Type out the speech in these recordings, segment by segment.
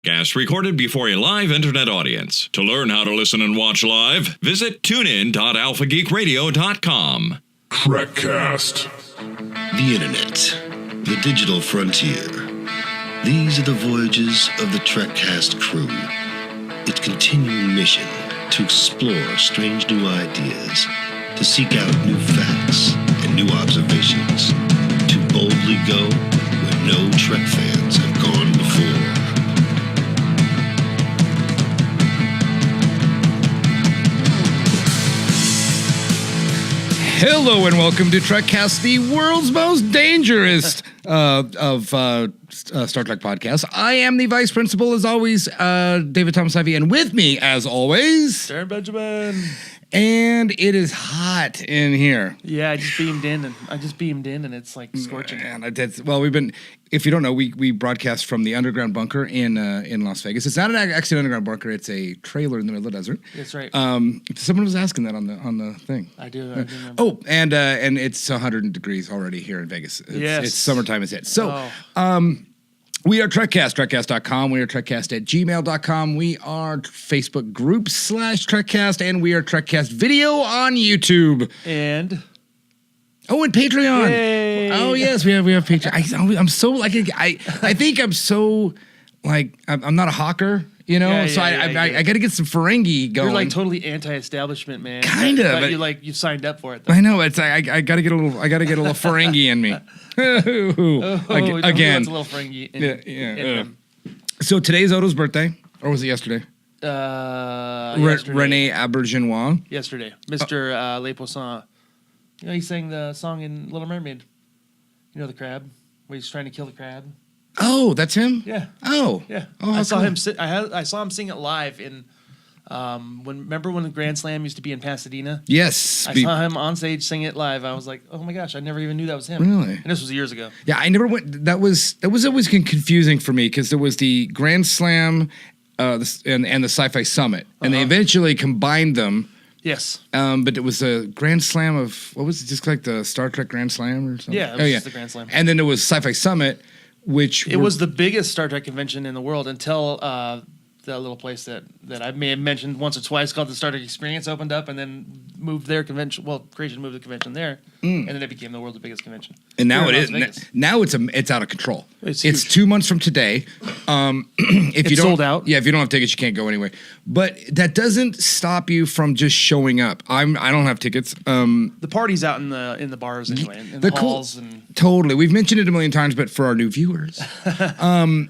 Podcast recorded before a live internet audience. To learn how to listen and watch live, visit tunein.alphageekradio.com. Trekcast. The Internet, the digital frontier. These are the voyages of the Trekcast crew. Its continuing mission to explore strange new ideas, to seek out new facts and new observations, to boldly go where no Trek fans have gone before. Hello and welcome to Trekcast, the world's most dangerous of Star Trek podcasts. I am the vice principal, as always, David Thomas Ivey, and with me, as always, Darren Benjamin. And it is hot in here. Yeah, I just beamed in, and it's like scorching. Well, we've been. If you don't know, we broadcast from the underground bunker in Las Vegas. It's not actually an underground bunker; it's a trailer in the middle of the desert. That's right. Someone was asking that on the thing. I do remember. Oh, and it's 100 degrees already here in Vegas. It's summertime is it. So, we are Trekcast, Trekcast.com. We are Trekcast at gmail.com. We are Facebook group /Trekcast, and we are Trekcast video on YouTube. And Patreon. Yay. Oh, yes, we have Patreon. I'm so like, I think I'm so like, I'm not a hawker, you know? I got to get some Ferengi going. You're like totally anti-establishment, man. Kind of. But you signed up for it, though. I know. It's I got to get a little Ferengi in me. Again. It's a little Ferengi in him. So today's Odo's birthday, or was it yesterday? Yesterday. Rene Auberginois. Yesterday. Mr. Le Poisson. You know, he sang the song in Little Mermaid. You know the crab? Where he's trying to kill the crab? Oh, that's him? Yeah. Oh. Yeah. Oh, I saw him I saw him sing it live in remember when the Grand Slam used to be in Pasadena? Yes. I saw him on stage sing it live. I was like, oh my gosh, I never even knew that was him. Really? And this was years ago. Yeah, I never went. That was always confusing for me because there was the Grand Slam and the Sci-Fi Summit, and they eventually combined them. Yes. But it was a Grand Slam of, what was it, just like the Star Trek Grand Slam or something? Yeah, it was just the Grand Slam. And then there was Sci-Fi Summit, which it was the biggest Star Trek convention in the world until that little place that I may have mentioned once or twice called the Star Trek Experience opened up and then moved their convention. Well, Creation moved the convention there, and then it became the world's biggest convention. And now it is. Now it's out of control. It's 2 months from today. If you don't, sold out. Yeah, if you don't have tickets, you can't go anyway. But that doesn't stop you from just showing up. I don't have tickets. The party's out in the bars anyway, in the halls and. Totally. We've mentioned it a million times, but for our new viewers, the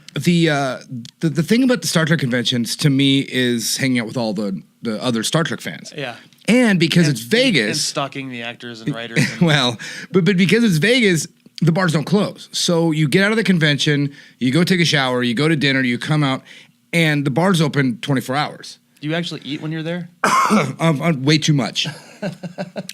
thing about the Star Trek conventions to me is hanging out with all the other Star Trek fans. Yeah. And because it's Vegas. And stalking the actors and writers. And well, but because it's Vegas, the bars don't close. So you get out of the convention, you go take a shower, you go to dinner, you come out, and the bar's open 24 hours. Do you actually eat when you're there? Way too much.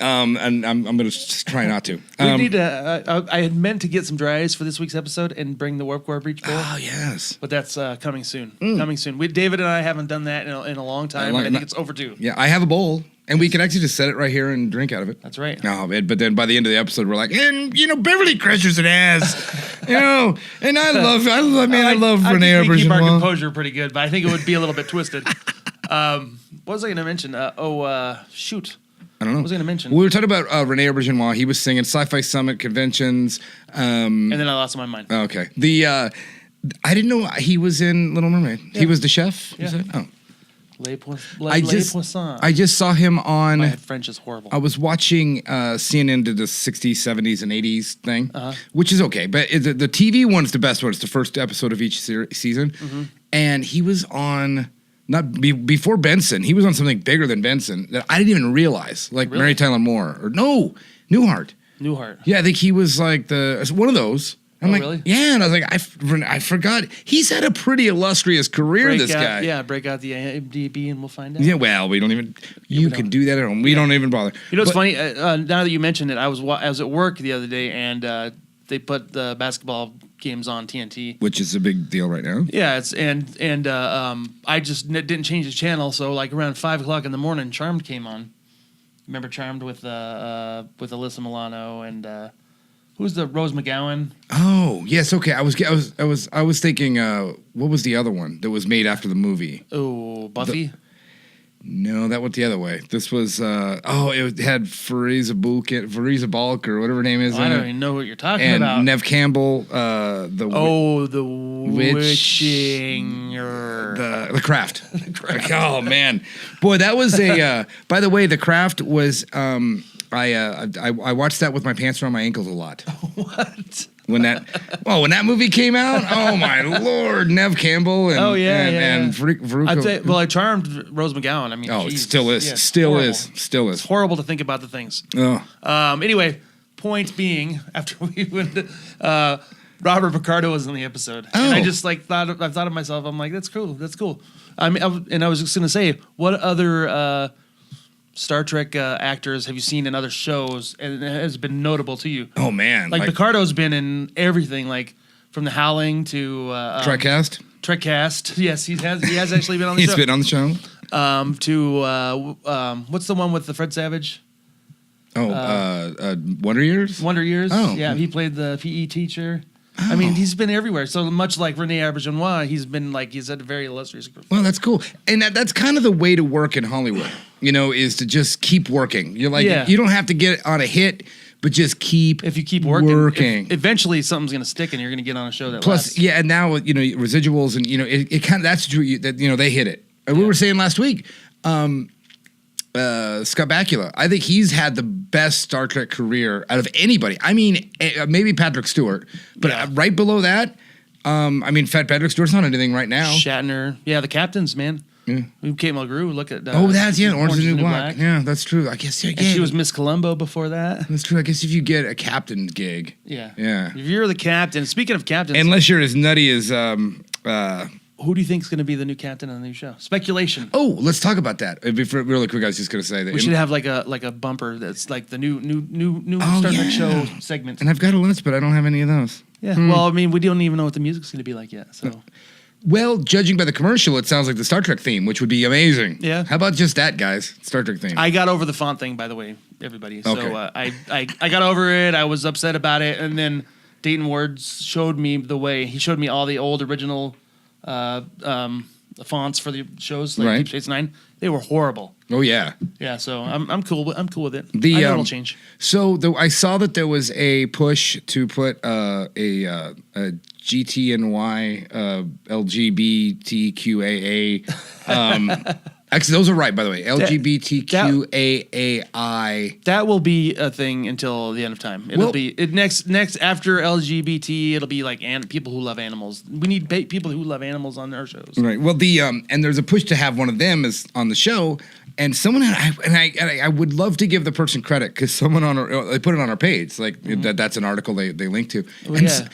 And I'm going to try not to. We need to. I had meant to get some dry ice for this week's episode and bring the Warp Core Breach bowl. Oh yes, but that's coming soon. Coming soon. David and I haven't done that in a long time. I think it's overdue. Yeah, I have a bowl, and we can actually just set it right here and drink out of it. That's right. Oh, but then by the end of the episode, we're like, and Beverly Crusher's an ass, and I love Renee Auberginois. I keep our composure pretty good, but I think it would be a little bit twisted. What was I going to mention? Shoot. I don't know. What was I going to mention? We were talking about Rene Auberginois. He was singing Sci-Fi Summit conventions. And then I lost my mind. Okay. I didn't know he was in Little Mermaid. Yeah. He was the chef? Yeah. Oh. Le Poisson. I just saw him on... My French is horrible. I was watching CNN did the 60s, 70s, and 80s thing, which is okay. But the TV one's the best one. It's the first episode of each season. Mm-hmm. And he was on... before Benson, he was on something bigger than Benson that I didn't even realize, like Mary Tyler Moore or Newhart. Yeah, I think he was like one of those. I'm like, really? Yeah, and I was like, I forgot. He's had a pretty illustrious career. Guy. Yeah, break out the IMDb and we'll find out. Yeah, well, we don't even. You can do that at home. We don't even bother. You know what's funny? Now that you mentioned it, I was at work the other day and they put the basketball games on TNT, which is a big deal right now. Yeah, it's I just didn't change the channel, so like around 5:00 in the morning, Charmed came on. Remember Charmed with Alyssa Milano and Who's the Rose McGowan? Oh yes, okay. I was thinking. What was the other one that was made after the movie? Oh, Buffy. No, that went the other way. This was. It had Fariza Balk or whatever her name is. I don't even know what you're talking and about. Nev Campbell. The Witching. The Craft. The Craft. Oh man, boy, that was a. By the way, The Craft was. I watched that with my pants around my ankles a lot. What? When that movie came out, oh my lord, Nev Campball and Veruca. I charmed Rose McGowan. I mean, it still is, yeah, still horrible. is, still is. It's horrible to think about the things. Oh. Anyway, point being, after we went, Robert Picardo was in the episode, and I just thought of myself. I'm like, that's cool. I mean, I was just gonna say, what other Star Trek actors have you seen in other shows and it has been notable to you? Oh man, like Picardo's been in everything, like from The Howling to Trekcast. Yes, he has actually been on the show. He's been on the show. What's the one with the Fred Savage? Wonder Years. Wonder Years. Oh, yeah, he played the PE teacher. I mean, he's been everywhere. So much like Rene Auberjonois, he's had a very illustrious career. Well, that's cool. And that's kind of the way to work in Hollywood, is to just keep working. You're like, you don't have to get on a hit, but just keep If you keep working. Eventually something's going to stick and you're going to get on a show that lasts. Yeah, and now, residuals and, it kind of, that's true, that, they hit it. And we were saying last week, Scott Bakula. I think he's had the best Star Trek career out of anybody. I mean, maybe Patrick Stewart, but right below that, Patrick Stewart's not anything right now. Shatner. Yeah, the captains, man. Yeah. Kate Mulgrew, look at Orange is the New Black. Yeah, that's true. I guess and she was Miss Columbo before that. That's true. I guess if you get a captain gig. Yeah. Yeah. If you're the captain, speaking of captains. Unless you're as nutty as who do you think is going to be the new captain on the new show? Speculation. Oh, let's talk about that. Really quick, I was just going to say that we should have like a bumper that's like the new Star Trek show segment. And I've got a list, but I don't have any of those. Yeah. Well, I mean, we don't even know what the music's going to be like yet. So. Well, judging by the commercial, it sounds like the Star Trek theme, which would be amazing. Yeah. How about just that, guys? Star Trek theme. I got over the font thing, by the way, everybody. Okay. So I got over it. I was upset about it, and then Dayton Ward showed me the way. He showed me all the old original fonts for the shows, like Deep Space Nine. They were horrible. Oh yeah. Yeah. So I'm cool. I'm cool with it. I know it'll change. So I saw that there was a push to put a GTNY LGBTQAA. Actually, those are right, by the way. LGBTQAAI. That will be a thing until the end of time. It'll be next after LGBT. It'll be like people who love animals. We need people who love animals on our shows. Right. Well, and there's a push to have one of them as on the show. And someone I would love to give the person credit because someone they put it on our page, like that's an article they link to.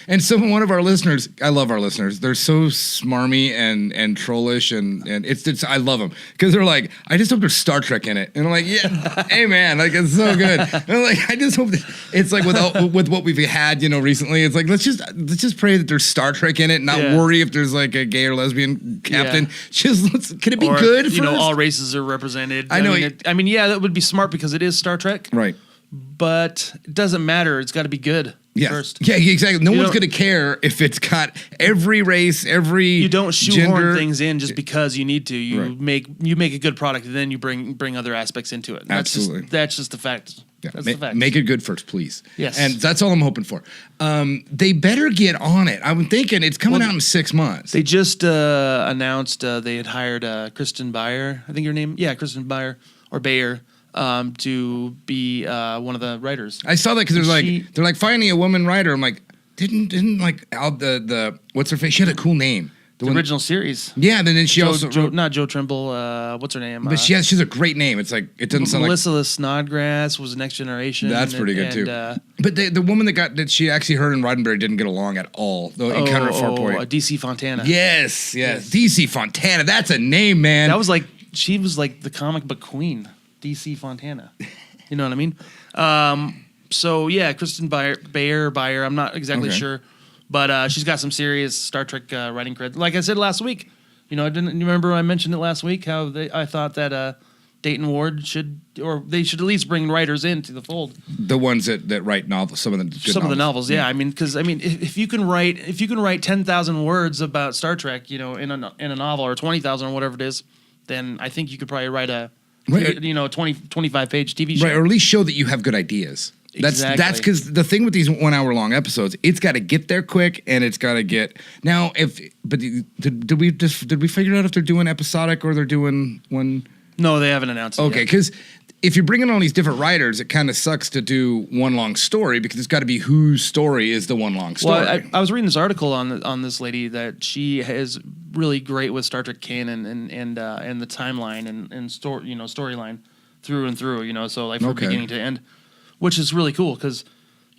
And one of our listeners, I love our listeners. They're so smarmy and trollish and it's I love them because they're like, I just hope there's Star Trek in it, and I'm like, yeah, hey man, like it's so good. And I'm like, I just hope that it's like with what we've had, recently. It's like let's just pray that there's Star Trek in it, and not worry if there's like a gay or lesbian captain. Yeah. Can it be good? If, all races are represented. I know. That would be smart because it is Star Trek. Right. But it doesn't matter. It's got to be good first. Yeah, exactly. No one's going to care if it's got every race, every You don't shoehorn gender. things in just because you need to. You make a good product, and then you bring other aspects into it. Absolutely. That's just the fact. Yeah. That's the fact. Make it good first, please. Yes. And that's all I'm hoping for. They better get on it. I'm thinking it's coming out in 6 months. They just announced they had hired Kristen Beyer. I think your name. Yeah, Kristen Beyer or Bayer. To be one of the writers. I saw that because they're like finding a woman writer. I'm like, didn't like the what's her face? She had a cool name. The original series. Yeah, and then she also wrote, not Joe Trimble. What's her name? But she's a great name. It's like it doesn't sound Melissa Snodgrass was Next Generation. That's pretty good too. But the woman that she actually her and Roddenberry didn't get along at all. Though Encounter at Farpoint. DC Fontana. Yes. DC Fontana. That's a name, man. That was like she was like the comic book queen. DC Fontana. You know what I mean? So yeah, Kristen Bayer. I'm not exactly sure, but she's got some serious Star Trek writing cred. Like I said last week, I didn't remember I mentioned it last week how I thought that Dayton Ward should at least bring writers into the fold. The ones that write novels, some of the novels, yeah. I mean, because if you can write 10,000 words about Star Trek, in a novel, or 20,000 or whatever it is, then I think you could probably write a 25 page TV show, right? Or at least show that you have good ideas. Exactly. That's because the thing with these 1 hour long episodes, it's got to get there quick, and it's got to get now. Did we figure out if they're doing episodic or they're doing one? No, they haven't announced it Okay, yet. because if you're bringing on these different writers, it kind of sucks to do one long story because it's got to be whose story is the one long story. Well, I was reading this article on this lady that she is really great with Star Trek canon and the timeline and storyline through and through. So like from beginning to end, which is really cool because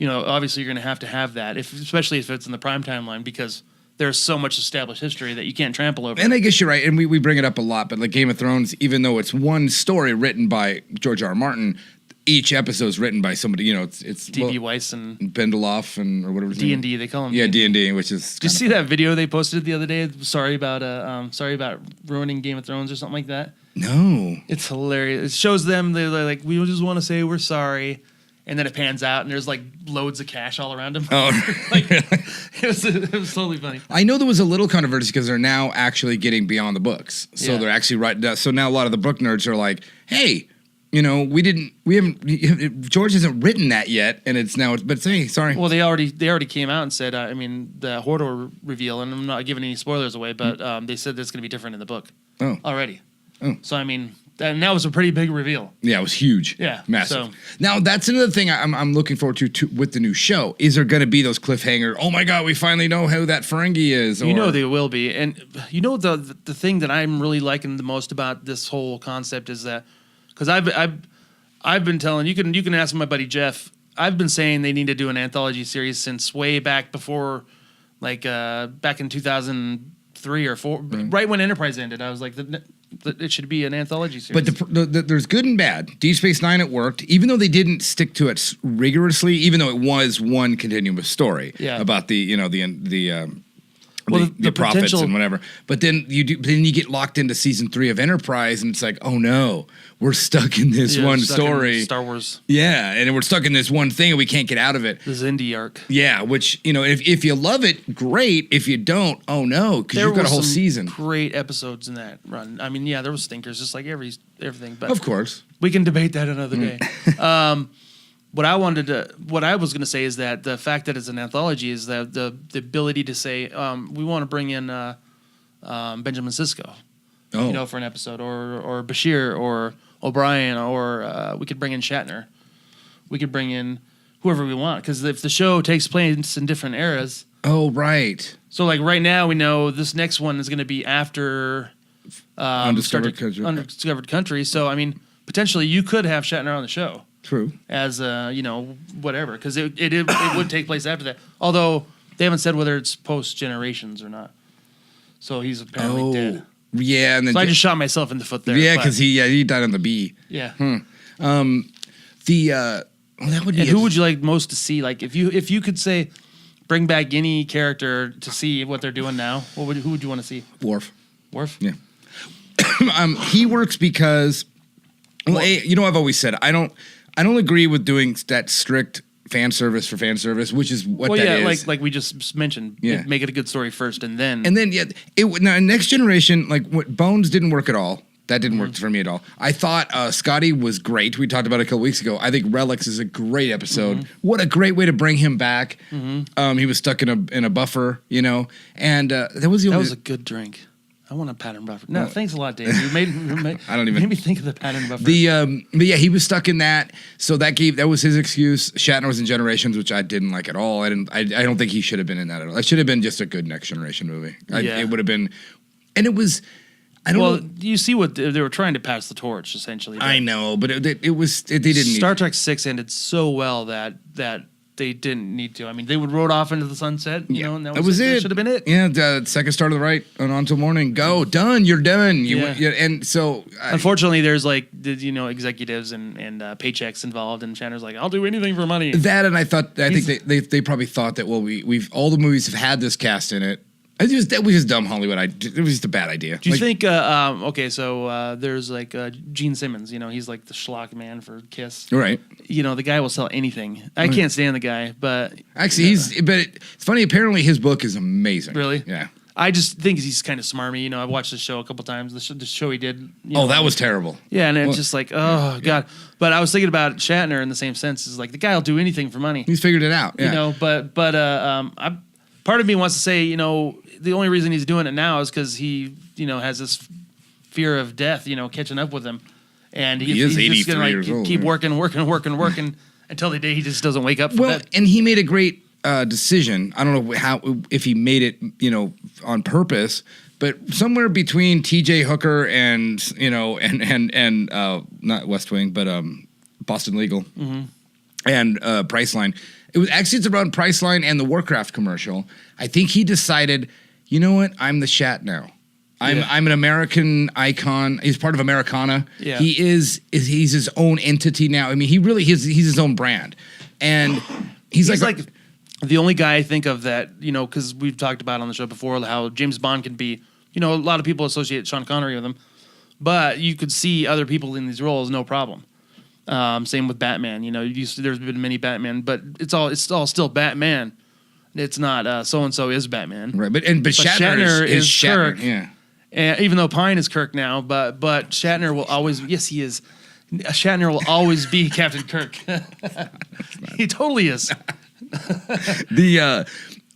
obviously you're going to have that especially if it's in the prime timeline because there's so much established history that you can't trample over. And I guess you're right, and we bring it up a lot, but like Game of Thrones, even though it's one story written by George R. R. Martin, each episode is written by somebody. It's D.B. Weiss and Bendeloff or whatever. D&D, they call him. Yeah, D&D, which is. Did you see that video they posted the other day? Sorry about ruining Game of Thrones or something like that. No, it's hilarious. It shows them they're like, we just want to say we're sorry. And then it pans out, and there's like loads of cash all around him. Oh, it was totally funny. I know there was a little controversy because they're now actually getting beyond the books, so they're actually right. So now a lot of the book nerds are like, "Hey, George hasn't written that yet, and it's now." But hey, sorry. Well, they already came out and said, the Hodor reveal, and I'm not giving any spoilers away, but they said that's going to be different in the book. Oh, already. Oh, so and that was a pretty big reveal. Yeah, it was huge. Yeah, massive. So. Now that's another thing I'm looking forward to with the new show. Is there going to be those cliffhanger? Oh my God, we finally know who that Ferengi is. There will be, and the thing that I'm really liking the most about this whole concept is that because I've been telling you can ask my buddy Jeff. I've been saying they need to do an anthology series since way back before, like back in 2003 or 4, right when Enterprise ended. I was like it should be an anthology series. But there's good and bad. Deep Space Nine, it worked, even though they didn't stick to it rigorously. Even though it was one continuous story about the prophets and whatever. But then you get locked into season 3 of Enterprise, and it's like, oh no, we're stuck in this one story. Star Wars. Yeah, and we're stuck in this one thing, and we can't get out of it. The Xindi arc. Yeah, which if you love it, great. If you don't, oh no, because you've got a whole season. Great episodes in that run. I mean, yeah, there was stinkers, just like everything. But of course, we can debate that another day. What I was going to say is that the fact that it's an anthology is that the ability to say we want to bring in Benjamin Sisko, for an episode, or Bashir, or O'Brien, or we could bring in Shatner, we could bring in whoever we want, because if the show takes place in different eras. Oh right. So like right now we know this next one is going to be after Undiscovered Country. So I mean potentially you could have Shatner on the show. True. As whatever, because it would take place after that. Although they haven't said whether it's post Generations or not. So he's apparently dead. Yeah, and then I just shot myself in the foot there. Yeah, because he died on the B. Yeah. That would be. And who would you like most to see? Like if you could say, bring back any character to see what they're doing now, who would you want to see? Worf. Worf. Yeah. He works because. Well, I've always said I don't agree with doing that strict fan service for fan service, which is what that is. like we just mentioned. Yeah. Make it a good story first, and then now Next Generation, like what Bones didn't work at all. That didn't work for me at all. I thought Scotty was great. We talked about it a couple weeks ago. I think Relics is a great episode. What a great way to bring him back. He was stuck in a buffer, and that was a good drink. I want a pattern buffer. No, thanks a lot, Dave. You made me think of the pattern buffer. But yeah, he was stuck in that. So that was his excuse. Shatner was in Generations, which I didn't like at all. I don't think he should have been in that at all. It should have been just a good Next Generation movie. It would have been, and it was. I don't know. You see what they were trying to pass the torch, essentially. I know, but they didn't. Star Trek 6 ended so well that they didn't need to. I mean, they would rode off into the sunset, and that was it. That should have been it. Yeah, the second star to the right and on till morning. Go, done. You're done. And so, unfortunately, there's executives and paychecks involved, and Shatner's like, I'll do anything for money. That, and I think they probably thought that we've all the movies have had this cast in it. That was just dumb Hollywood. It was just a bad idea. Do you think? So there's like Gene Simmons. He's like the schlock man for Kiss. Right. The guy will sell anything. I can't stand the guy, but actually, it's funny. Apparently, his book is amazing. Really? Yeah. I just think he's kind of smarmy. I've watched the show a couple times. The show he did. That was terrible. Yeah, and it's just like, God. But I was thinking about Shatner in the same sense. Is like the guy will do anything for money. He's figured it out. Yeah. Part of me wants to say, the only reason he's doing it now is because he, has this fear of death, catching up with him, and he is 83 just gonna years old. Keep working until the day he just doesn't wake up. From bed. And he made a great decision. I don't know if he made it, on purpose, but somewhere between T.J. Hooker and not West Wing, but Boston Legal and Priceline. It's around Priceline and the Warcraft commercial. I think he decided, you know what? I'm the Shat now. I'm an American icon. He's part of Americana. Yeah. He's his own entity now. I mean, he's his own brand, and he's like the only guy I think of that, because we've talked about on the show before how James Bond can be. A lot of people associate Sean Connery with him, but you could see other people in these roles, no problem. Same with Batman. There's been many Batman, but it's all still Batman. It's not so and so is Batman, right? But Shatner is Shatner. Kirk. Yeah. And even though Pine is Kirk now, but Shatner will always he is. Shatner will always be Captain Kirk. He totally is.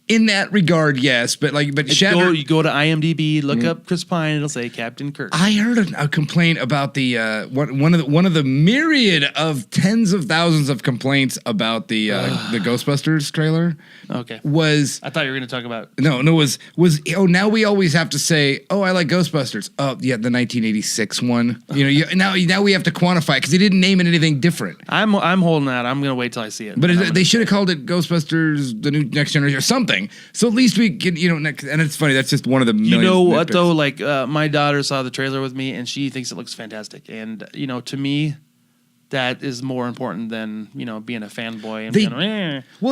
In that regard, yes, but Shatner. You go to IMDb, look up Chris Pine, it'll say Captain Kirk. I heard a complaint about the one of the myriad of tens of thousands of complaints about the Ghostbusters trailer. Okay, I thought you were going to talk about now we always have to say I like Ghostbusters. Oh yeah, the 1986 one. Now we have to quantify it because they didn't name it anything different. I'm holding out. I'm going to wait till I see it. But they should have called it Ghostbusters: The New Next Generation or something. So at least we can, and it's funny. That's just one of the millions. You know what though? Like my daughter saw the trailer with me, and she thinks it looks fantastic. And to me, that is more important than being a fanboy and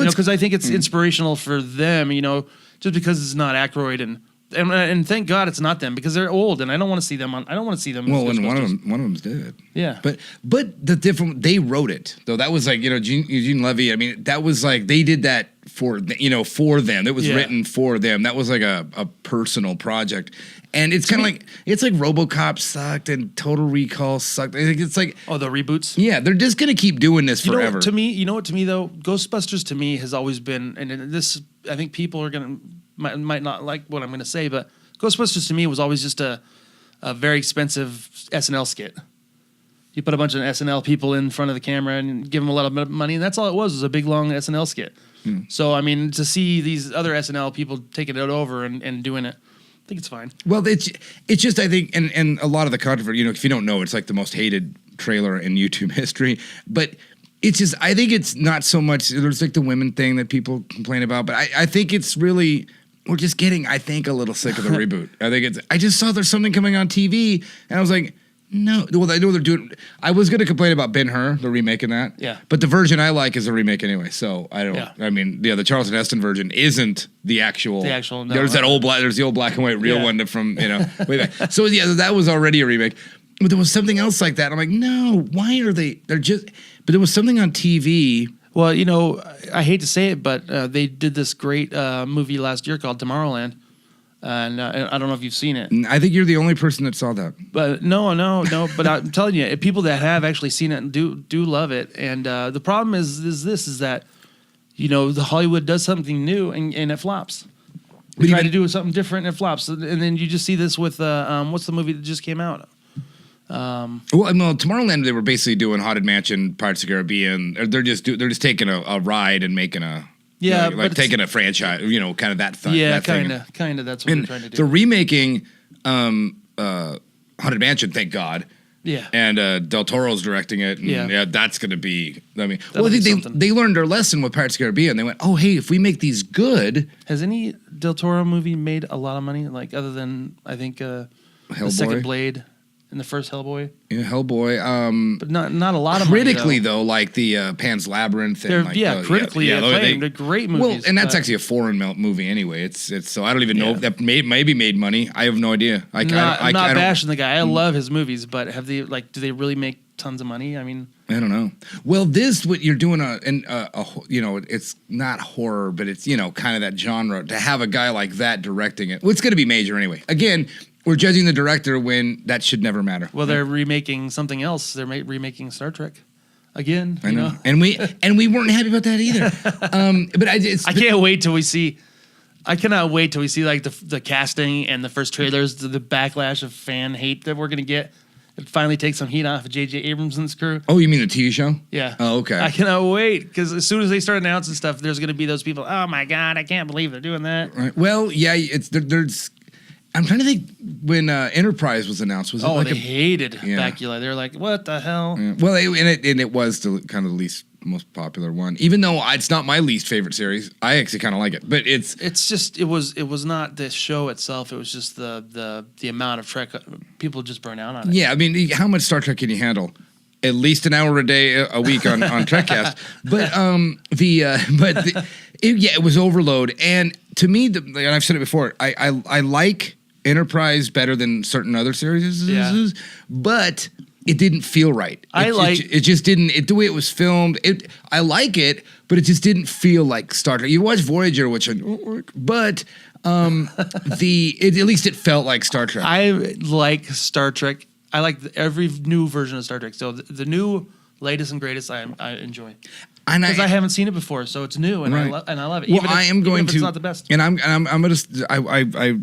because I think it's inspirational for them. Just because it's not Aykroyd and thank God it's not them because they're old and I don't want to see them on. I don't want to see them. Well, and one of them's dead. Yeah, but they wrote it though. That was like Eugene Levy. I mean, that was like they did that for them. It was written for them. That was like a personal project. And it's kind of like RoboCop sucked and Total Recall sucked. It's like the reboots. Yeah, they're just gonna keep doing this forever. To me though, Ghostbusters to me has always been, and this I think people are might not like what I'm gonna say, but Ghostbusters to me was always just a very expensive SNL skit. You put a bunch of SNL people in front of the camera and give them a lot of money, and that's all it was a big long SNL skit. So I mean, to see these other SNL people taking it over and doing it. I think it's fine. Well, it's just I think and a lot of the controversy, if you don't know, it's like the most hated trailer in YouTube history. But it's just I think it's not so much there's like the women thing that people complain about, but I think it's really we're just getting a little sick of the reboot. I just saw there's something coming on TV and I was like, no. Well, I know they're doing. I was going to complain about Ben-Hur, the remake in that. Yeah. But the version I like is a remake anyway, so I don't. Yeah. I mean, the Charlton Heston version isn't the actual. No, there's that old black. There's the old black and white real one from way back. So yeah, that was already a remake. But there was something else like that. I'm like, no. Why are they? They're just. But there was something on TV. Well, I hate to say it, but they did this great movie last year called Tomorrowland. And I don't know if you've seen it. I think you're the only person that saw that. But no. But I'm telling you, people that have actually seen it do love it. And the problem is that, the Hollywood does something new and it flops. We try to do something different and it flops. And then you just see this with what's the movie that just came out? Tomorrowland they were basically doing Haunted Mansion, Pirates of the Caribbean. They're just taking a ride and making a. Yeah, like taking a franchise, kind of that thing. Yeah, kind of. That's what they're trying to do. So remaking Haunted Mansion, thank God. Yeah. And Del Toro's directing it. And that's going to be. I mean, I think they learned their lesson with Pirates of the Caribbean. They went, oh hey, if we make these good. Has any Del Toro movie made a lot of money? Like other than I think the second Blade in the first Hellboy. Yeah, Hellboy. But not a lot of critically money, though, like the Pan's Labyrinth. And critically acclaimed. They're great movies. Well, and that's actually a foreign movie anyway. It's so I don't even know if that maybe made money. I have no idea. I'm not bashing the guy. I love his movies, but have they do they really make tons of money? I mean, I don't know. Well, what you're doing it's not horror, but it's kind of that genre. To have a guy like that directing it, well, it's going to be major anyway. Again, we're judging the director when that should never matter. Well, they're remaking something else. They're remaking Star Trek again. I know. And we weren't happy about that either. But I can't wait till we see. I cannot wait till we see like the casting and the first trailers, the backlash of fan hate that we're gonna get. It finally takes some heat off of J.J. Abrams' crew. Oh, you mean the TV show? Yeah. Oh, okay. I cannot wait because as soon as they start announcing stuff, there's gonna be those people. Oh my God, I can't believe they're doing that. Right. Well, yeah, there's. I'm trying to think when Enterprise was announced. Was it they hated Bakula. They were like, "What the hell?" Yeah. Well, it was kind of the least most popular one. Even though it's not my least favorite series, I actually kind of like it. But it's just it was not the show itself. It was just the amount of Trek. People just burn out on it. Yeah, I mean, how much Star Trek can you handle? At least an hour a day, a week on TrekCast. But it was overload. And to me, and I've said it before, I like Enterprise better than certain other series, but it didn't feel right. It just didn't. The way it was filmed, I like it, but it just didn't feel like Star Trek. You watch Voyager, but at least it felt like Star Trek. I like Star Trek. I like every new version of Star Trek. So the new latest and greatest, I enjoy. Because I haven't seen it before, so it's new and right. I love it. Well, even if it's not the best. And I'm going to. I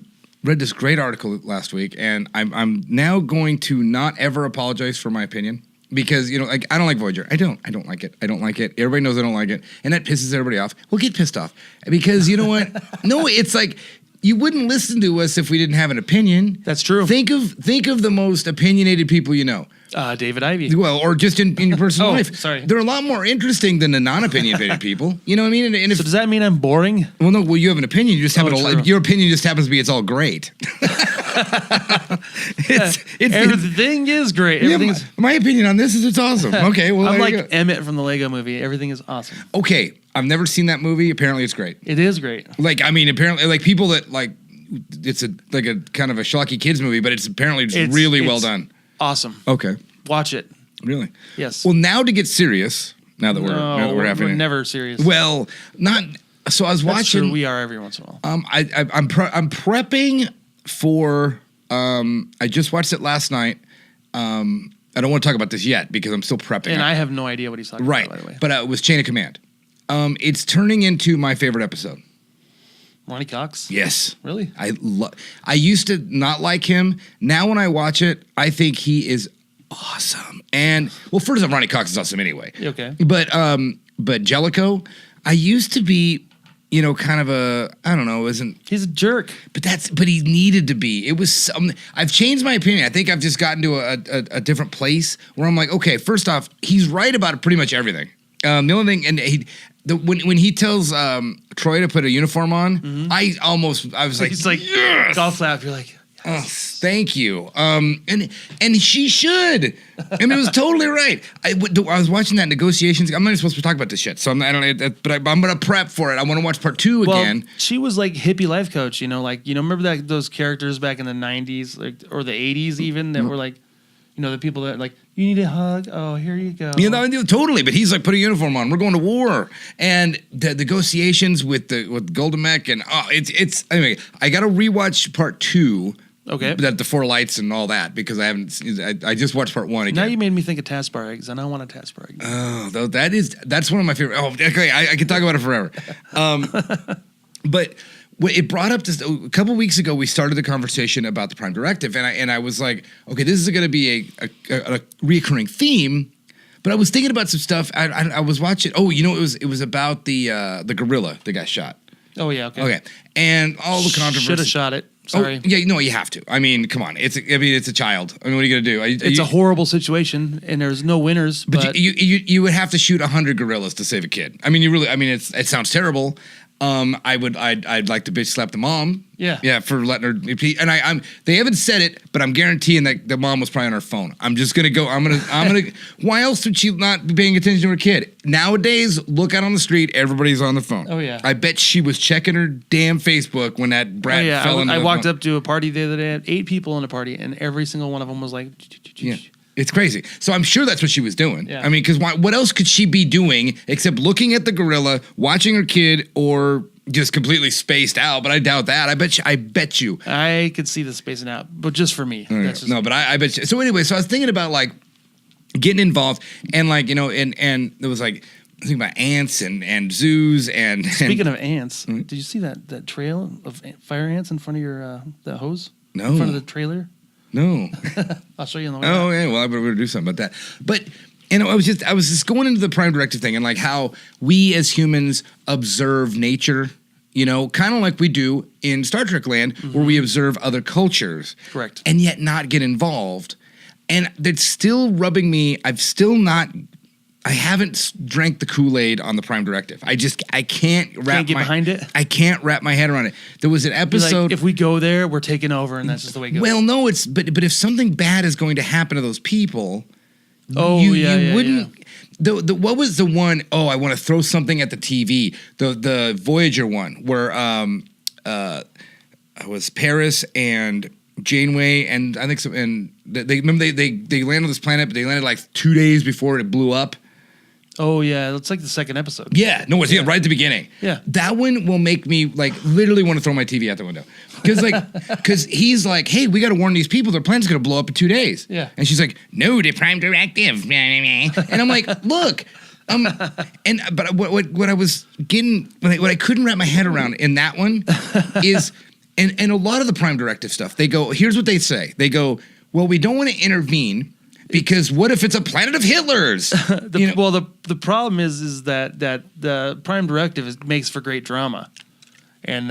read this great article last week, and I'm now going to not ever apologize for my opinion because I don't like Voyager. I don't like it. I don't like it. Everybody knows I don't like it, and that pisses everybody off. Well, get pissed off because you know what? No, it's like you wouldn't listen to us if we didn't have an opinion. That's true. Think of the most opinionated people you know. David Ivey. Well, or just in your personal life. Sorry. They're a lot more interesting than the non-opinionated people. You know what I mean? So does that mean I'm boring? Well, no. Well, you have an opinion. You just your opinion just happens to be it's all great. Everything is great. My opinion on this is it's awesome. Okay, well, I'm like Emmett from the Lego Movie. Everything is awesome. Okay, I've never seen that movie. Apparently, it's great. It is great. Apparently, like people that like it's a kind of a schlocky kids movie, but it's apparently really well done. Awesome. Okay. Watch it. Really? Yes. Well, now to get serious. Now that we're having we're never serious. Well, not. So I was watching. True. We are every once in a while. I'm prepping for. I just watched it last night. I don't want to talk about this yet because I'm still prepping. And I have no idea what he's talking about. By the way. But it was Chain of Command. It's turning into my favorite episode. Ronnie Cox? Yes. Really? I used to not like him. Now when I watch it, I think he is awesome. And well, first off, Ronnie Cox is awesome anyway. Okay. But Jellicoe, I used to be, kind of he's a jerk. But he needed to be. It was I've changed my opinion. I think I've just gotten to a different place where I'm like, okay, first off, he's right about pretty much everything. The only thing, and when he tells Troy to put a uniform on, I was like, he's like, yes! golf clap. You're like, oh, thank you. And she should. I mean, it was totally right. I was watching that negotiations. I'm not even supposed to talk about this shit, so I'm gonna prep for it. I want to watch part 2 again. She was like hippie life coach. Remember those characters back in the '90s, or the '80s even that were like. The people that like, you need a hug? Oh, here you go. Totally. But he's like, put a uniform on. We're going to war. And the negotiations with Golden Mech and it's anyway. I got to rewatch part 2. Okay. The 4 lights and all that because I just watched part 1 again. Now you made me think of Taskbar eggs, and I want a Taskbar egg. Oh, that's one of my favorite. Oh, okay. I can talk about it forever. But. It brought up this a couple weeks ago. We started the conversation about the Prime Directive, and I was like, okay, this is going to be a reoccurring theme. But I was thinking about some stuff. I was watching. Oh, it was about the gorilla that got shot. Oh yeah, okay, and all the controversy. Should have shot it. Sorry. Oh, yeah, no, you have to. I mean, come on. It's a child. I mean, what are you gonna do? It's a horrible situation, and there's no winners. But you would have to shoot 100 gorillas to save a kid. I mean, you really. I mean, it sounds terrible. I'd like to bitch slap the mom. Yeah. For letting her. And they haven't said it, but I'm guaranteeing that the mom was probably on her phone. I'm just gonna go. I'm gonna. Why else would she not be paying attention to her kid? Nowadays, look out on the street, everybody's on the phone. Oh, yeah. I bet she was checking her damn Facebook when that brat fell into. I walked up to a party the other day. I had 8 people in a party, and every single one of them was like. Yeah. It's crazy. So I'm sure that's what she was doing. Yeah. I mean, because what else could she be doing except looking at the gorilla, watching her kid, or just completely spaced out? But I doubt that. I bet you. I could see the spacing out, but just for me. That's just but I bet you. So anyway, so I was thinking about like getting involved and like, and there was like, thinking about ants and zoos and. Speaking of ants, did you see that trail of fire ants in front of your the hose? No. In front of the trailer? No. I'll show you on the way. Oh yeah, well I better do something about that. But I was just going into the Prime Directive thing and like how we as humans observe nature, kind of like we do in Star Trek Land, where we observe other cultures. Correct. And yet not get involved. And that's still rubbing me. I haven't drank the Kool-Aid on the Prime Directive. I can't behind it. I can't wrap my head around it. There was an episode. Like, if we go there, we're taking over, and that's just the way it goes. Well, no, but if something bad is going to happen to those people, you wouldn't. Yeah. What was the one? Oh, I want to throw something at the TV. The Voyager one where it was Paris and Janeway, and I think so. And they landed on this planet, but they landed like 2 days before it blew up. Oh yeah, it's like the second episode. Yeah, no, it's right at the beginning. Yeah, that one will make me like literally want to throw my TV out the window because he's like, hey, we got to warn these people, their planet's gonna blow up in 2 days. Yeah, and she's like, no, the Prime Directive, and I'm like, look, but what I was getting, what I couldn't wrap my head around in that one is, and a lot of the Prime Directive stuff, they go, here's what they say, they go, well, we don't want to intervene. Because what if it's a planet of Hitlers? Well, the problem is that the Prime Directive makes for great drama, and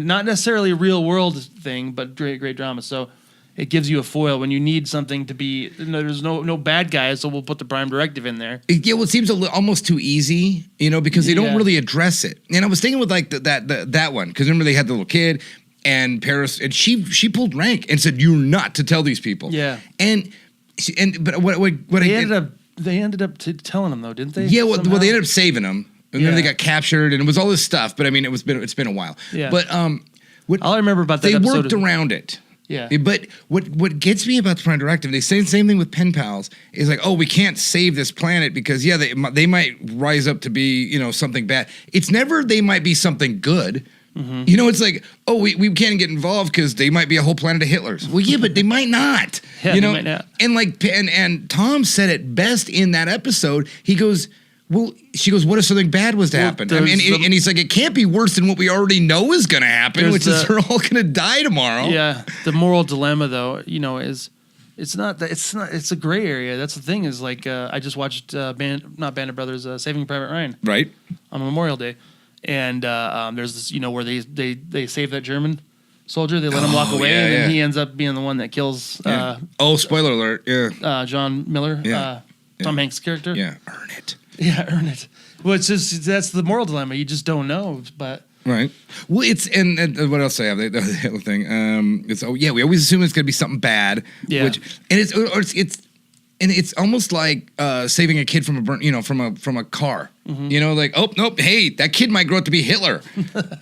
not necessarily a real world thing, but great drama. So it gives you a foil when you need something to be. There's no bad guys, so we'll put the Prime Directive in there. Yeah, well, it seems almost too easy, because they don't really address it. And I was thinking with like that one, because remember they had the little kid and Paris, and she pulled rank and said, "You're not to tell these people." Yeah, but what they ended up telling them though, didn't they? Yeah, well, they ended up saving them. And then they got captured, and it was all this stuff. But I mean, it's been a while. Yeah. But all I remember about that they episode worked around it. Yeah. But what gets me about the Prime Directive, they say the same thing with pen pals, is like, oh, we can't save this planet because they might rise up to be something bad. It's never they might be something good. Mm-hmm. It's like, oh, we can't get involved because they might be a whole planet of Hitlers. Well, yeah, but they might not. Yeah, they might not. And like, and Tom said it best in that episode. He goes, well, she goes, what if something bad was to happen? And he's like, it can't be worse than what we already know is going to happen, which is they're all going to die tomorrow. Yeah. The moral dilemma, though, is it's a gray area. That's the thing. Is like I just watched not Band of Brothers, Saving Private Ryan, right, on Memorial Day. And there's this, where they save that German soldier. They let him walk away, and then he ends up being the one that kills. Spoiler alert! Yeah, John Miller, Tom Hanks' character. Yeah, earn it. Yeah, earn it. Well, that's the moral dilemma. You just don't know, but right. Well, it's and what else I have? The Hitler thing. We always assume it's gonna be something bad. Yeah, it's almost like saving a kid from a burn, from a car. Mm-hmm. Like, oh nope, hey, that kid might grow up to be Hitler.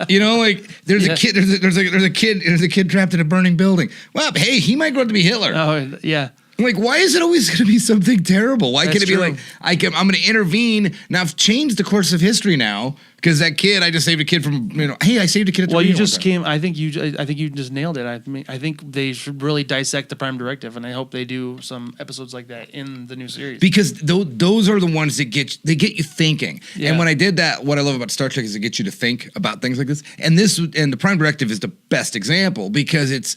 Like there's a kid, there's a kid trapped in a burning building. Well, hey, he might grow up to be Hitler. Oh yeah. Like, why is it always going to be something terrible? Why can't it be like, I'm going to intervene now? I've changed the course of history now because that kid, I just saved a kid from, hey, I saved a kid. Well, you just came. I think you just nailed it. I think they should really dissect the Prime Directive, and I hope they do some episodes like that in the new series because those are the ones that get you thinking. Yeah. And when I did that, what I love about Star Trek is it gets you to think about things like this. And the Prime Directive is the best example because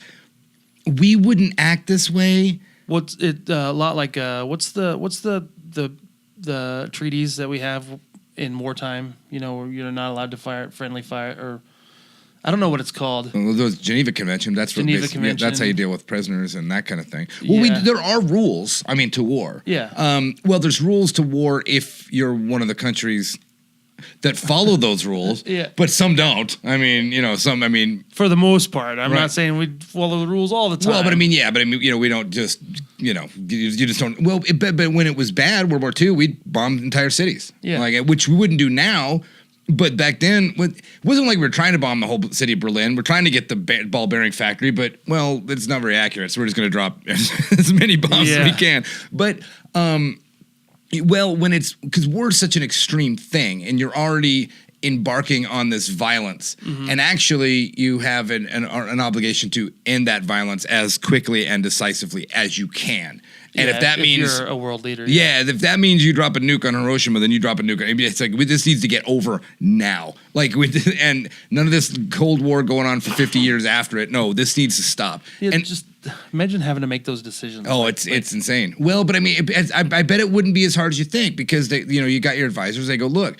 we wouldn't act this way. What's it a lot like? What's the treaties that we have in wartime? Where you're not allowed to fire friendly fire, or I don't know what it's called. Well, those Geneva Convention. That's Geneva Convention. That's how you deal with prisoners and that kind of thing. Well, there are rules. I mean, to war. Yeah. Well, there's rules to war if you're one of the countries that follow those rules, Yeah. but some don't. I mean, some. I mean, For the most part, I'm Right. not saying we follow the rules all the time. well, but I mean, we don't just, you just don't. Well, but when it was bad, World War II, we bombed entire cities, Yeah. which we wouldn't do now. But back then, it wasn't like we were trying to bomb the whole city of Berlin. We're trying to get the ball bearing factory, but, well, it's not very accurate. So we're just going to drop as many bombs as we can. But, well, when it's, because war's such an extreme thing and you're already embarking on this violence, and actually you have an obligation to end that violence as quickly and decisively as you can. And if that means you're a world leader, if that means you drop a nuke on Hiroshima, then you drop a nuke. It's like this needs to get over now. And none of this Cold War going on for 50 years after it. No, this needs to stop. Yeah, and just imagine having to make those decisions. oh, it's insane. Well, but I mean, I bet it wouldn't be as hard as you think because you got your advisors. They go, look,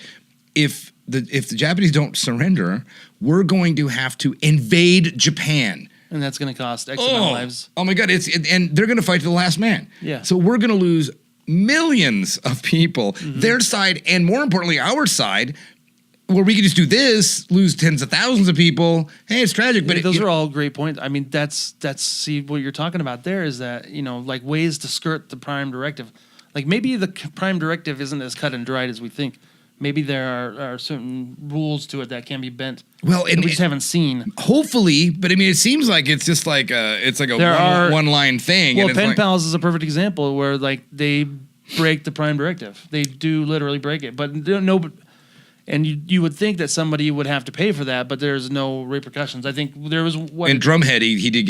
if the Japanese don't surrender, we're going to have to invade Japan. And that's going to cost X amount of lives. Oh my God! And they're going to fight to the last man. Yeah. So we're going to lose millions of people. Their side, and more importantly, our side, where we could just do this, lose tens of thousands of people. Hey, it's tragic, but Those are all great points. I mean, that's see what you're talking about there is that like ways to skirt the Prime Directive. Like maybe the Prime Directive isn't as cut and dried as we think. Maybe there are certain rules to it that can be bent. Well, that we just haven't seen. Hopefully, but I mean, it seems like it's just like a one line thing. Well, and Pen Pals is a perfect example where like they break the Prime Directive. They do literally break it, but no. And you would think that somebody would have to pay for that, but there's no repercussions. I think there was what in Drumhead he did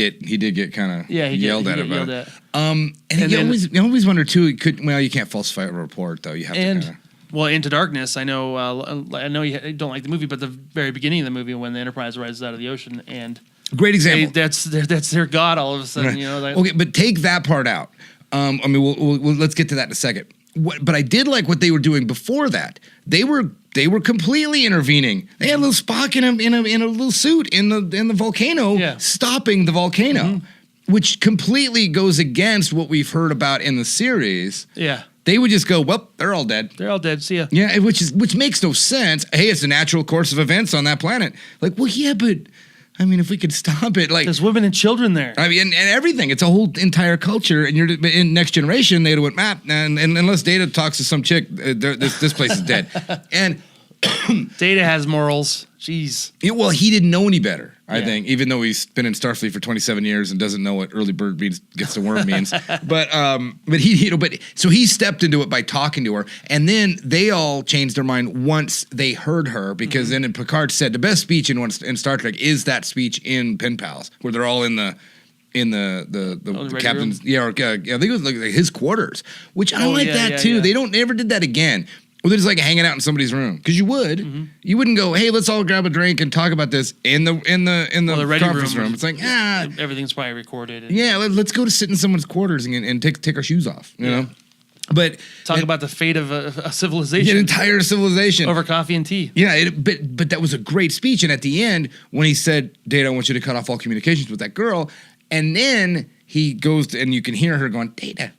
get kind of yelled at about it. And you always wonder too. You can't falsify a report though. You have to kinda. Well, Into Darkness, I know you don't like the movie, but the very beginning of the movie when the Enterprise rises out of the ocean and great example. That's their god all of a sudden. Right. Okay, but take that part out. I mean, we'll let's get to that in a second. But I did like what they were doing before that. They were completely intervening. They had a little Spock in a little suit in the volcano, stopping the volcano, which completely goes against what we've heard about in the series. Yeah. They would just go, well, they're all dead. They're all dead. See ya. Yeah, which makes no sense. Hey, it's a natural course of events on that planet. Like, well, yeah, but I mean, if we could stop it, like there's women and children there. I mean, and everything. It's a whole entire culture. And you're in Next Generation. They'd have went map, and unless Data talks to some chick, this place is dead. And Data has morals. Jeez. Well, he didn't know any better. I think, even though he's been in Starfleet for 27 years and doesn't know what early bird gets the worm means, but so he stepped into it by talking to her, and then they all changed their mind once they heard her because then Picard said the best speech in Star Trek is that speech in Pen Pals where they're all in the captain's room? I think it was like his quarters, which I like that too. They never did that again. Well, they're just like hanging out in somebody's room because you wouldn't go, hey, let's all grab a drink and talk about this in the conference room. It's like everything's probably recorded. Let's go to sit in someone's quarters and take our shoes off. You know, but talk about the fate of a civilization, an entire civilization over coffee and tea. Yeah, but that was a great speech. And at the end, when he said, "Data, I want you to cut off all communications with that girl," and then he goes and you can hear her going, "Data."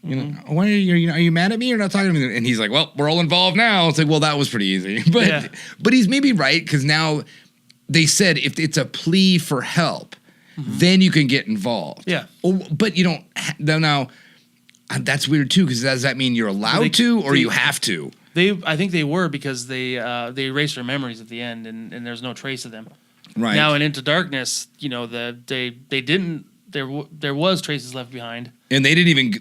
Why are you mad at me? You're not talking to me. And he's like, well, we're all involved now. It's like, well, that was pretty easy. But he's maybe right because now they said if it's a plea for help, then you can get involved. Yeah. But you don't now. That's weird too because does that mean you're allowed to or you have to? I think they were because they erased their memories at the end and there's no trace of them. Right. Now in Into Darkness, they didn't. There was traces left behind, and they didn't even.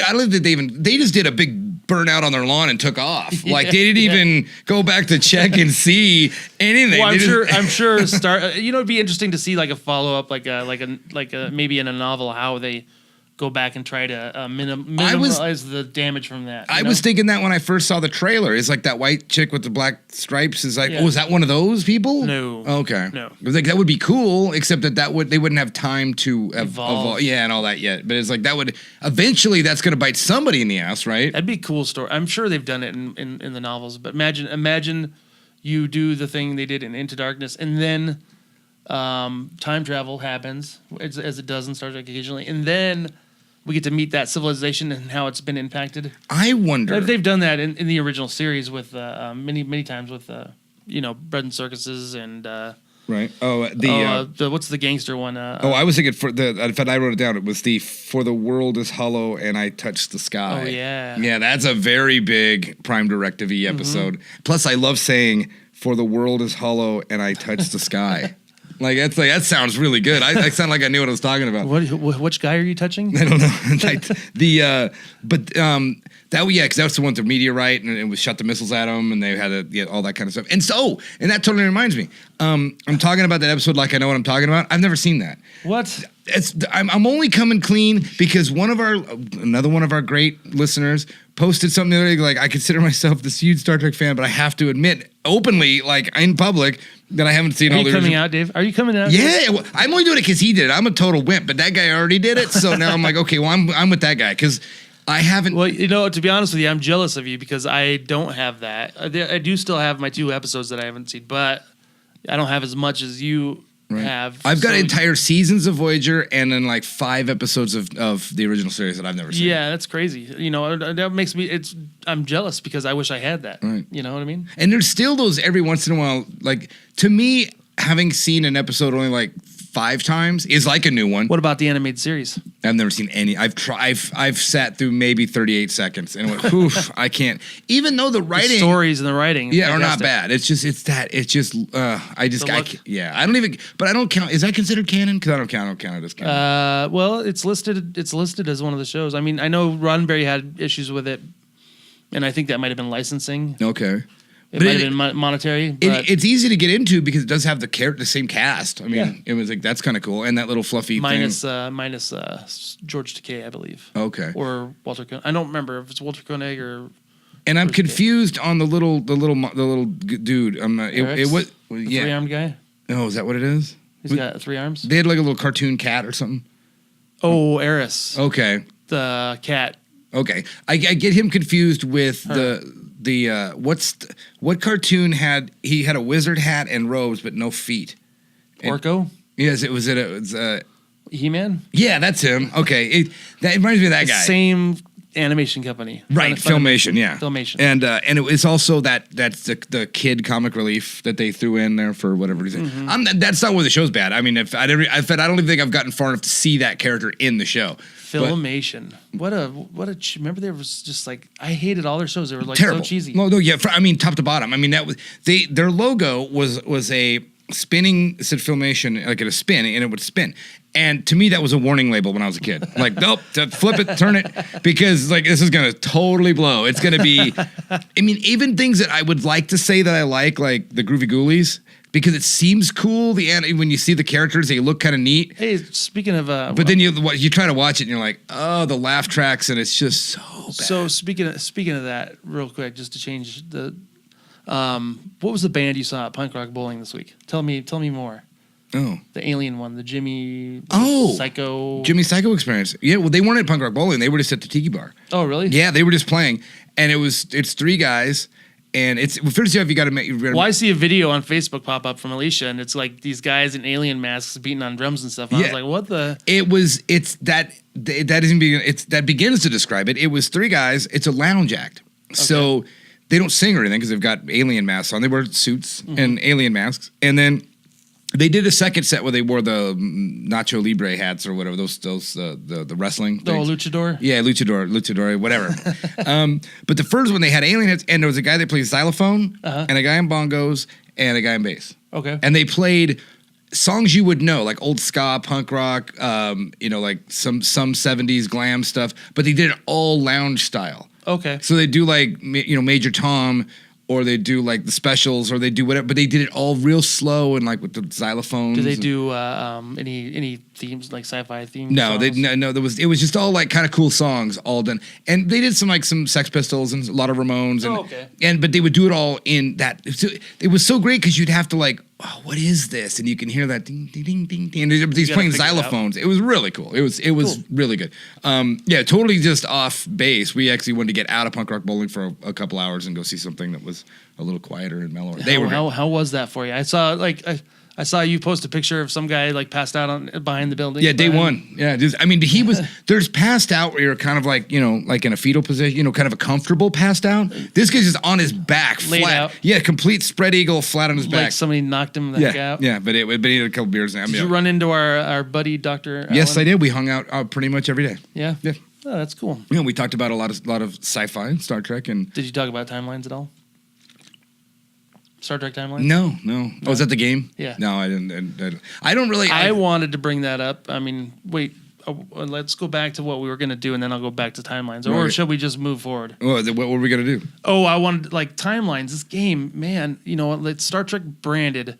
I don't think they just did a big burnout on their lawn and took off. Like they didn't even go back to check and see anything. Well, I'm sure. It'd be interesting to see like a follow up, like maybe in a novel how they go back and try to minimize the damage from that. I was thinking that when I first saw the trailer. It's like that white chick with the black stripes is like, oh, is that one of those people? No. Okay. No. Like that would be cool, except that they wouldn't have time to evolve. Yeah, and all that yet. But it's like that would eventually that's going to bite somebody in the ass, right? That'd be a cool story. I'm sure they've done it in the novels, but imagine you do the thing they did in Into Darkness, and then time travel happens as it does in Star Trek occasionally, and then we get to meet that civilization and how it's been impacted. I wonder. They've done that in the original series with many times with bread and circuses and right. what's the gangster one? I was thinking in fact, I wrote it down. It was for the world is hollow and I touched the sky. Oh yeah. Yeah, that's a very big Prime Directive-y episode. Plus, I love saying for the world is hollow and I touched the sky. That sounds really good. I sound like I knew what I was talking about. Which guy are you touching? I don't know. Because that was the one with the meteorite, and it was shot the missiles at them, and they had all that kind of stuff. And that totally reminds me. I'm talking about that episode like I know what I'm talking about. I've never seen that. What? I'm only coming clean because another one of our great listeners posted something the other day, like, I consider myself this huge Star Trek fan, but I have to admit openly, like in public, that I haven't seen all the original. Are you coming out, Dave? Are you coming out? Yeah, well, I'm only doing it because he did it. I'm a total wimp, but that guy already did it. So now I'm like, okay, well, I'm with that guy because I haven't. Well, to be honest with you, I'm jealous of you because I don't have that. I do still have my 2 episodes that I haven't seen, but I don't have as much as you have. I've got entire seasons of Voyager and then like 5 episodes of the original series that I've never seen. Yeah, that's crazy. That makes me. I'm jealous because I wish I had that. Right. You know what I mean? And there's still those every once in a while. Like, to me, having seen an episode only like 5 times is like a new one. What about the animated series? I've never seen any. I've sat through maybe 38 seconds and went, oof, I can't. Even though the writing, the stories and the writing, are not bad. I don't even. But I don't count. Is that considered canon? Because I don't count it as canon. Well, it's listed as one of the shows. I mean, I know Roddenberry had issues with it, and I think that might have been licensing. Okay. It might have been monetary. But it's easy to get into because it does have the same cast. I mean, It was like, that's kind of cool. And that little fluffy minus George Takei, I believe. Okay. Or Walter Koenig. I don't remember if it's Walter Koenig or. And I'm confused on the little dude. I'm not. It was the 3-armed guy. Oh, is that what it is? He's got 3 arms. They had like a little cartoon cat or something. Oh, Eris. Okay. The cat. Okay, I get him confused with what cartoon had a wizard hat and robes but no feet. Orko? Yes, it was He-Man? Yeah, that's him. Okay, that reminds me of that guy. Same animation company, right? Filmation, yeah. Filmation, and it was also that's the kid comic relief that they threw in there for whatever reason. Mm-hmm. That's not where the show's bad. I mean, I don't even think I've gotten far enough to see that character in the show. Filmation. What a remember there was just like I hated all their shows. They were like terrible. So cheesy. No, yeah. I mean, top to bottom. I mean, that was their logo was a spinning. It said Filmation, like at a spin, and it would spin. And to me, that was a warning label when I was a kid. Like, nope, flip it, turn it, because like this is gonna totally blow. It's gonna be. I mean, even things that I would like to say that I like the Groovy Ghoulies. Because it seems cool, when you see the characters, they look kind of neat. Hey, speaking of, but then you try to watch it and you're like, oh, the laugh tracks, and it's just so bad. So speaking of that, real quick, just to change the, what was the band you saw at Punk Rock Bowling this week? Tell me more. Oh, the alien one, the Jimmy. Psycho Experience. Yeah, well, they weren't at Punk Rock Bowling; they were just at the Tiki Bar. Oh, really? Yeah, they were just playing, and it's 3 guys. And first off, you got to make. Well, I see a video on Facebook pop up from Alicia, and it's like these guys in alien masks beating on drums and stuff. And I was like, "What the?" That begins to describe it. It was 3 guys. It's a lounge act, so they don't sing or anything because they've got alien masks on. They wear suits and alien masks, and then they did a second set where they wore the Nacho Libre hats or whatever, the wrestling things. Oh, luchador? Yeah, luchador, whatever. But the first one, they had alien hats, and there was a guy that played xylophone, and a guy in bongos, and a guy in bass. Okay. And they played songs you would know, like old ska, punk rock, like some 70s glam stuff, but they did it all lounge style. Okay. So they do like, Major Tom, or they do like the Specials, or they do whatever, but they did it all real slow and like with the xylophones. Do they do any themes, like sci-fi themes? No, it was just all like kind of cool songs all done, and they did some Sex Pistols and a lot of Ramones, but they would do it all in that. It was so great because you'd have to like, oh, what is this? And you can hear that ding ding ding ding ding. And he's playing xylophones. It was really cool. It was cool. Really good. Totally just off base. We actually wanted to get out of Punk Rock Bowling for a couple hours and go see something that was a little quieter and mellower. How was that for you? I saw I saw you post a picture of some guy like passed out behind the building. Yeah, day one. Yeah, he was. There's passed out where you're kind of like like in a fetal position, kind of a comfortable passed out. This guy's just on his back, Laid flat. out. Yeah, complete spread eagle, flat on his Like back. somebody knocked him the heck out. Yeah, but he had a couple beers. Did you run into our buddy Dr. Yes, Allen? I did. We hung out pretty much every day. Yeah. Yeah. Oh, that's cool. We talked about a lot of sci-fi and Star Trek and. Did you talk about timelines at all? Star Trek timelines? No. Oh, is that the game? Yeah. No, I didn't. I don't really. I wanted to bring that up. I mean, wait. Let's go back to what we were going to do, and then I'll go back to timelines. Or Right. should we just move forward? What were we gonna do? Oh, I wanted like timelines. This game, man. It's Star Trek branded,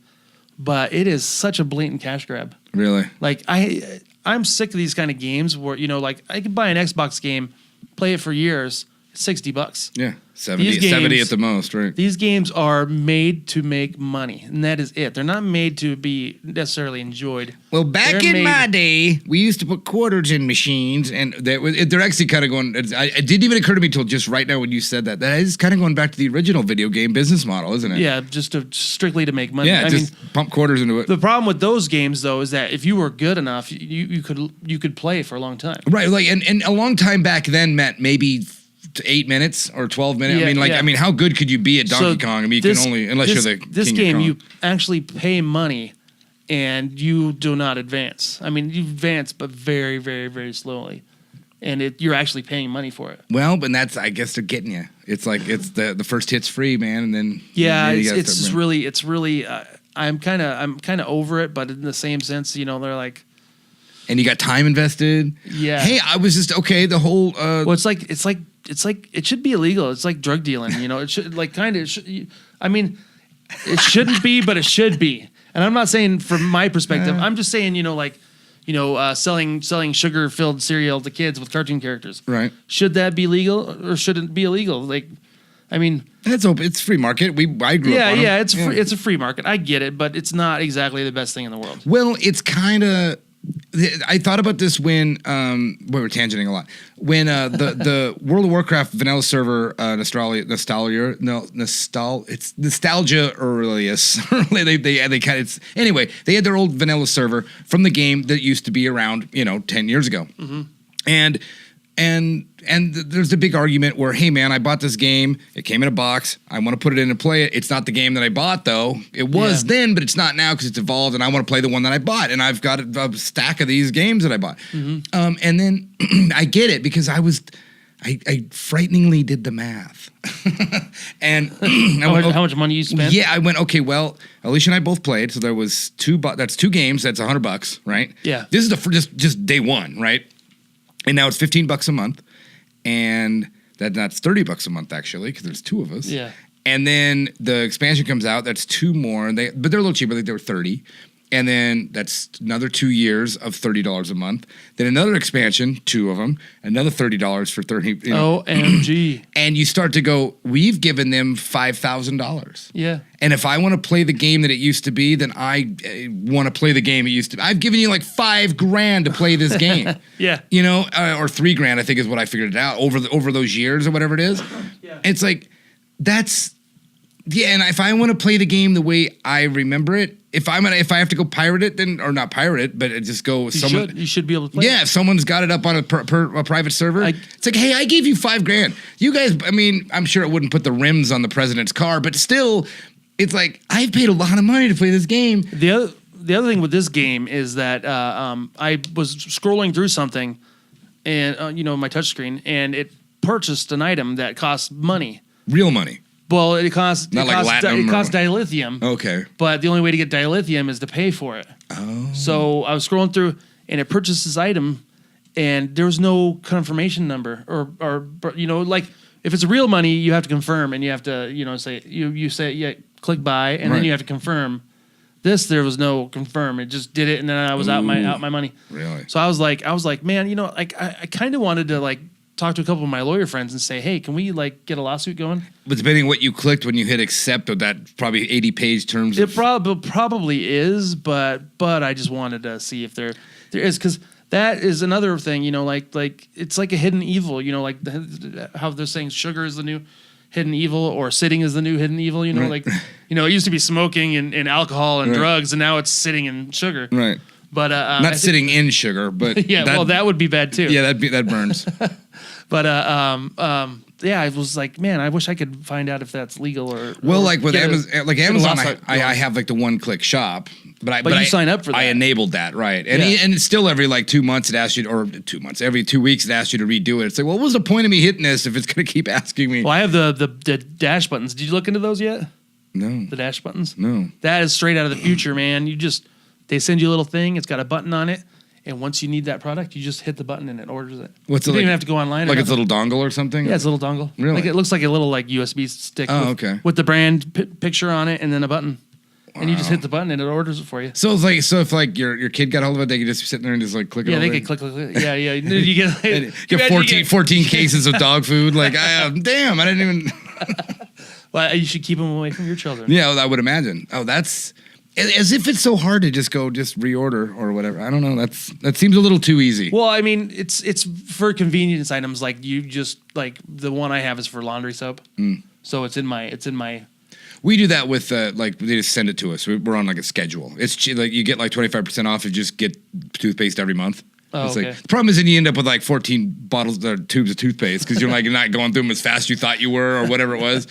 but it is such a blatant cash grab. Really? Like I'm sick of these kind of games where like I could buy an Xbox game, play it for years, $60. Yeah, 70 at the most, right? These games are made to make money, and that is it. They're not made to be necessarily enjoyed. Well, back They're in my made- day, we used to put quarters in machines, and they're actually kind of going. It didn't even occur to me until just right now when you said that. That is kind of going back to the original video game business model, isn't it? Yeah, just strictly to make money. Yeah, I just mean, pump quarters into it. the problem with those games though is that if you were good enough, you could play for a long time. Right, like and a long time back then meant maybe 8 minutes or 12 minutes. Yeah, I mean, how good could you be at Donkey Kong? I mean, you can only unless you're the this King game of Kong. you actually pay money, and you do not advance. I mean, you advance, but very, very, very slowly, and you're actually paying money for it. Well, but that's I guess they're getting you. It's like it's the first hit's free, man, and then Yeah, you gotta it's start just bringing- it's really. I'm kind of over it, but in the same sense, they're like. and you got time invested. Yeah. Hey, I was just okay. The whole Well, it's like it should be illegal. It's like drug dealing. It should I mean, it shouldn't be, but it should be. And I'm not saying from my perspective. I'm just saying, selling sugar-filled cereal to kids with cartoon characters. Right. Should that be legal or should it be illegal? Like, I mean, It's open. It's free market. I grew up on them. it's a free market. I get it, but it's not exactly the best thing in the world. Well, it's kind of. I thought about this when we were tangenting a lot. When the World of Warcraft vanilla server it's Nostalgia Aurelius. they kind of anyway. They had their old vanilla server from the game that used to be around 10 years ago, and there's a big argument where, hey man, I bought this game. It came in a box. I want to put it in and play it. It's not the game that I bought though. It was then, but it's not now because it's evolved. And I want to play the one that I bought. And I've got a stack of these games that I bought. And then I get it because I frighteningly did the math. And How much money you spent? Yeah, I went, okay, well, Alicia and I both played. So there was that's 2 games. That's $100, right? Yeah. This is just day one, right? And now it's $15 a month, and that's $30 a month actually because there's 2 of us. Yeah. And then the expansion comes out. That's 2 more, but they're a little cheaper. I think they were $30. And then that's another 2 years of $30 a month. Then another expansion, 2 of them, another $30 for 30. OMG. And you start to go, we've given them $5,000. Yeah. And if I want to play the game that it used to be, then I want to play the game it used to be. I've given you like $5,000 to play this game. Yeah. Or $3,000, I think is what I figured it out over those years or whatever it is. Yeah. It's like, that's, yeah. And if I want to play the game the way I remember it, if I have to go pirate it, then, or not pirate it, but just go You should be able to play. Yeah, if someone's got it up on a private server, it's like, hey, I gave you $5,000. You guys, I mean, I'm sure it wouldn't put the rims on the president's car, but still, it's like, I've paid a lot of money to play this game. The other thing with this game is that I was scrolling through something, and my touchscreen, and it purchased an item that cost money. Real money. Well, it costs dilithium. Okay. But the only way to get dilithium is to pay for it. Oh. So I was scrolling through, and it purchased this item, and there was no confirmation number, or like if it's real money, you have to confirm, and you have to say you say yeah, click buy, and then you have to confirm. There was no confirm. It just did it, and then I was out my money. Really? So I was like, man, I kind of wanted to talk to a couple of my lawyer friends and say, hey, can we get a lawsuit going? But depending what you clicked when you hit accept of that probably 80-page terms. It probably is, but I just wanted to see if there is, because that is another thing, like it's like a hidden evil, how they're saying sugar is the new, hidden evil, or sitting is the new hidden evil. You know, Right. like, it used to be smoking and alcohol and Right. drugs, and now it's sitting in sugar. Right. But Not sitting in sugar, but Yeah, that would be bad too. yeah, that burns. But yeah, I was like, man, I wish I could find out if that's legal or. Well, or like with get Amazon, lawsuit I going. have like the one-click shop, but you sign up for I that. enabled that, right? And Yeah. and it's still every like 2 months it asks you, or 2 months, every 2 weeks it asks you to redo it. It's like, well, what was the point of me hitting this if it's going to keep asking me? Well, I have the dash buttons. Did you look into those yet? No, The dash buttons? no. That is straight out of the future, man. They send you a little thing. It's got a button on it, and once you need that product, you just hit the button and it orders it. What's you it don't like? even have to go online. Like or it's a nothing. little dongle or something? Yeah, it's a little dongle. Really? Like it looks like a little like USB stick. Oh, with, okay. With the brand picture on it and then a button, and you just Wow. hit the button and it orders it for you. So it's like, so if like your kid got hold of it, they could just sit there and just like click it Yeah, over. they could click. Yeah, yeah. You get And get 14 cases of dog food. Like, damn, I didn't even. Well, you should keep them away from your children. Yeah, I would imagine. Oh, that's as if it's so hard to just reorder or whatever. I don't know. That seems a little too easy. Well, I mean, it's for convenience items. Like you just like the one I have is for laundry soap, so it's in my. We do that with like they just send it to us. We're on like a schedule. It's like you get like 25% off if you just get toothpaste every month. Oh, It's okay. like, the problem is then you end up with like 14 bottles or tubes of toothpaste because you're like not going through them as fast as you thought you were or whatever it was.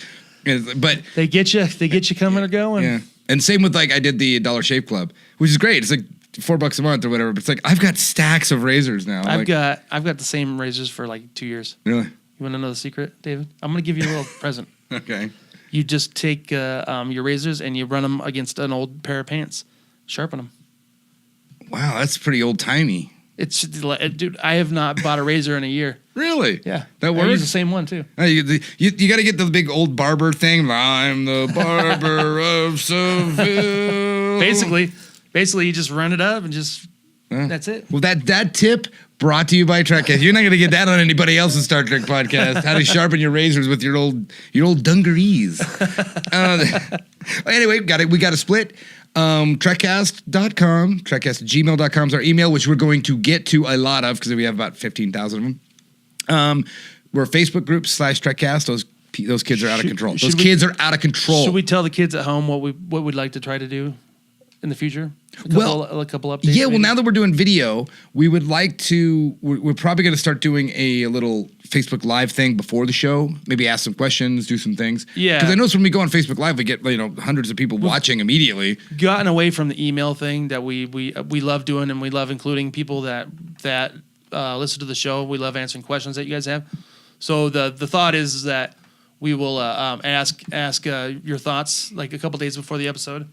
But They get you coming or going. yeah, and same with like I did the Dollar Shave Club, which is great. It's like $4 a month or whatever. But it's like I've got stacks of razors now. I've got the same razors for like 2 years. Really. You want to know the secret, David? I'm gonna give you a little present. Okay. You just take your razors and you run them against an old pair of pants, sharpen them. Wow, that's pretty old timey. It's dude. I have not bought a razor in a year. Really? Yeah, That I use works? the same one too. You got to get the big old barber thing. I'm the barber of Seville. Basically, you just run it up and just that's it. Well, that tip brought to you by Trekcast. You're not going to get that on anybody else's Star Trek podcast. How to sharpen your razors with your old dungarees. Anyway, we got a split. Trekcast.com, trekcast@gmail.com is our email, which we're going to get to a lot of because we have about 15,000 of them. We're a Facebook group /Trekcast. Those kids are out of control. Those kids are out of control. Should we tell the kids at home what we'd like to try to do in the future? A couple updates. Yeah, well, maybe? now that we're doing video, we would like to. We're probably going to start doing a little Facebook Live thing before the show. Maybe ask some questions, do some things. Yeah. because I notice when we go on Facebook Live, we get hundreds of people watching immediately. gotten away from the email thing that we love doing, and we love including people that listen to the show. We love answering questions that you guys have. So the thought is that we will ask your thoughts like a couple days before the episode,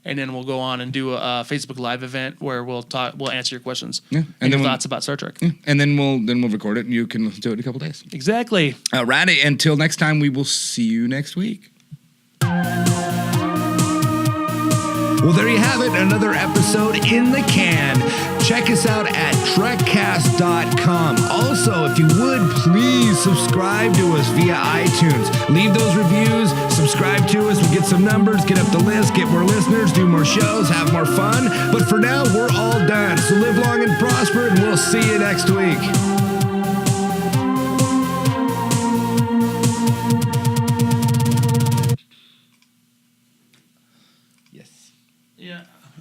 and then we'll go on and do a Facebook Live event where we'll answer your questions Yeah, and your then thoughts about Star Trek. And then we'll record it, and you can listen to it in a couple days. Exactly. Righty. Until next time, we will see you next week. Well, there you have it, another episode in the can. Check us out at trekcast.com. Also, if you would, please subscribe to us via iTunes. Leave those reviews, subscribe to us, we'll get some numbers, get up the list, get more listeners, do more shows, have more fun. But for now, we're all done. So live long and prosper, and we'll see you next week.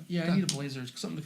Yeah. I need a blazer. Something to